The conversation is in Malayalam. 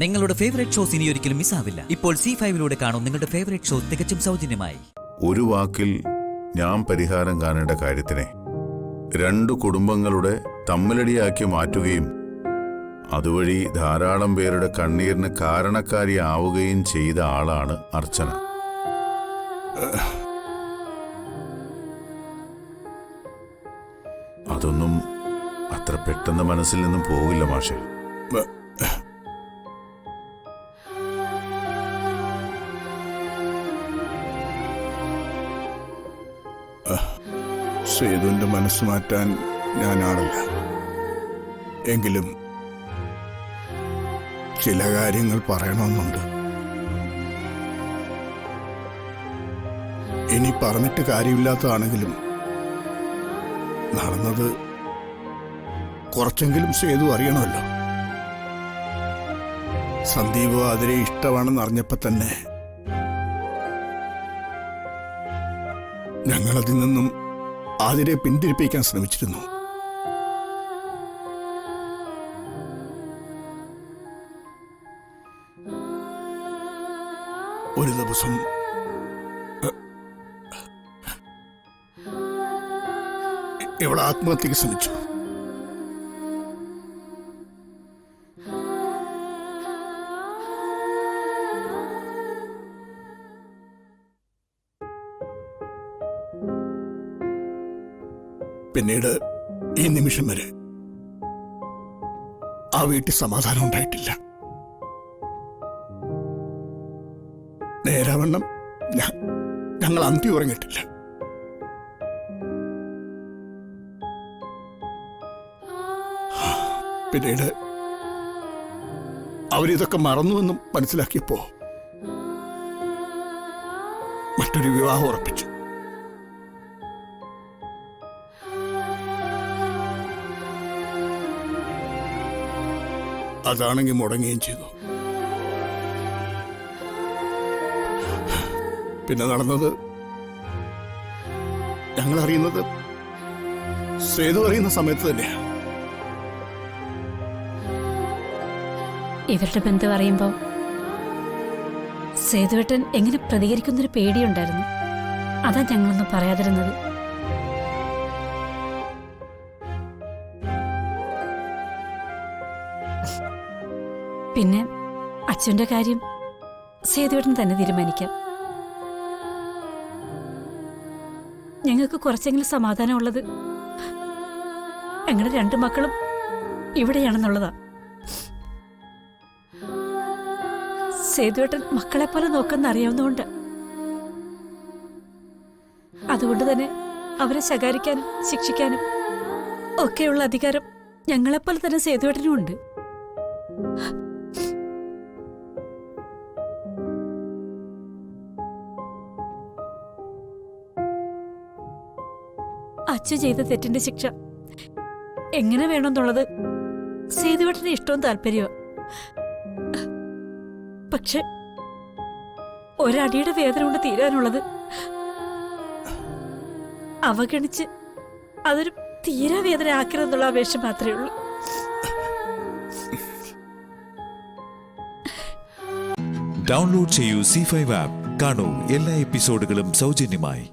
നിങ്ങളുടെ ഫേവറേറ്റ് ഷോസ് ഇനി ഒരിക്കലും മിസ്സാവില്ല. ഇപ്പോൾ C5-ലൂടെ കാണും നിങ്ങളുടെ ഫേവറേറ്റ് ഷോ തികച്ചും സൗജന്യമായി. ഒരു വാക്കിൽ ഞാൻ പരിഹാരം കാണേണ്ട കാര്യത്തിനെ രണ്ടു കുടുംബങ്ങളുടെ തമ്മിലടിയാക്കി മാറ്റുകയും അതുവഴി ധാരാളം പേരുടെ കണ്ണീരിന് കാരണക്കാരിയാവുകയും ചെയ്ത ആളാണ് അർച്ചന. അതൊന്നും അത്ര പെട്ടെന്ന് മനസ്സിൽ നിന്നും പോകില്ല മാഷെ. സേതുവിന്റെ മനസ്സ് മാറ്റാൻ ഞാനാളില്ല. എങ്കിലും ചില കാര്യങ്ങൾ പറയണമെന്നുണ്ട്. ഇനി പറഞ്ഞിട്ട് കാര്യമില്ലാത്തതാണെങ്കിലും നടന്നത് കുറച്ചെങ്കിലും സേതു അറിയണമല്ലോ. സന്ദീപ് അതിരെ ഇഷ്ടമാണെന്ന് അറിഞ്ഞപ്പോ തന്നെ ഞങ്ങളതിൽ നിന്നും അതിരെ പിന്തിരിപ്പിക്കാൻ ശ്രമിച്ചിരുന്നു. ഒരു ദിവസം ഇവിടെ ആത്മഹത്യക്ക് ശ്രമിച്ചു. പിന്നീട് ഈ നിമിഷം വരെ ആ വീട്ടിൽ സമാധാനം ഉണ്ടായിട്ടില്ല. നേരാവണ്ണം ഞങ്ങൾ അന്തി ഉറങ്ങിയിട്ടില്ല. പിന്നീട് അവരിതൊക്കെ മറന്നുവെന്നും മനസ്സിലാക്കിയപ്പോ മറ്റൊരു വിവാഹം ഉറപ്പിച്ചു. അതാണെങ്കിൽ മുടങ്ങുകയും ചെയ്തു. പിന്നെ നടന്നത് ഞങ്ങൾ അറിയുന്നത് സേതു അറിയുന്ന സമയത്ത് തന്നെയാണ്. ഇവരുടെ ബന്ധം അറിയുമ്പോൾ സേതുവേട്ടൻ എങ്ങനെ പ്രതികരിക്കുന്നൊരു പേടിയുണ്ടായിരുന്നു. അതാ ഞങ്ങളൊന്നും പറയാതിരുന്നത്. പിന്നെ അച്ഛൻ്റെ കാര്യം സേതുവേട്ടൻ തന്നെ തീരുമാനിക്കാം. ഞങ്ങൾക്ക് കുറച്ചെങ്കിലും സമാധാനമുള്ളത് ഞങ്ങളുടെ രണ്ടു മക്കളും ഇവിടെയാണെന്നുള്ളതാ. സേതുവേട്ടൻ മക്കളെപ്പോലെ നോക്കുന്ന അറിയാവുന്നതുകൊണ്ട് അതുകൊണ്ട് തന്നെ അവരെ ശകാരിക്കാനും ശിക്ഷിക്കാനും ഒക്കെയുള്ള അധികാരം ഞങ്ങളെപ്പോലെ തന്നെ സേതുവേട്ടനും ഉണ്ട്. അച്ഛൻ ചെയ്ത തെറ്റിന്റെ ശിക്ഷ എങ്ങനെ വേണമെന്നുള്ളത് സേതുവേട്ടന്റെ ഇഷ്ടവും താല്പര്യവും. പക്ഷെ ഒരടിയുടെ വേദന കൊണ്ട് തീരാനുള്ളത് അവഗണിച്ച് അതൊരു തീരാ വേദന ആക്കരുതെന്നുള്ള അപേക്ഷ മാത്രമേ ഉള്ളൂ. ഡൗൺലോഡ് ചെയ്യൂ C5 ആപ്പ്. കാണൂ എല്ലാ എപ്പിസോഡുകളും സൗജന്യമായി.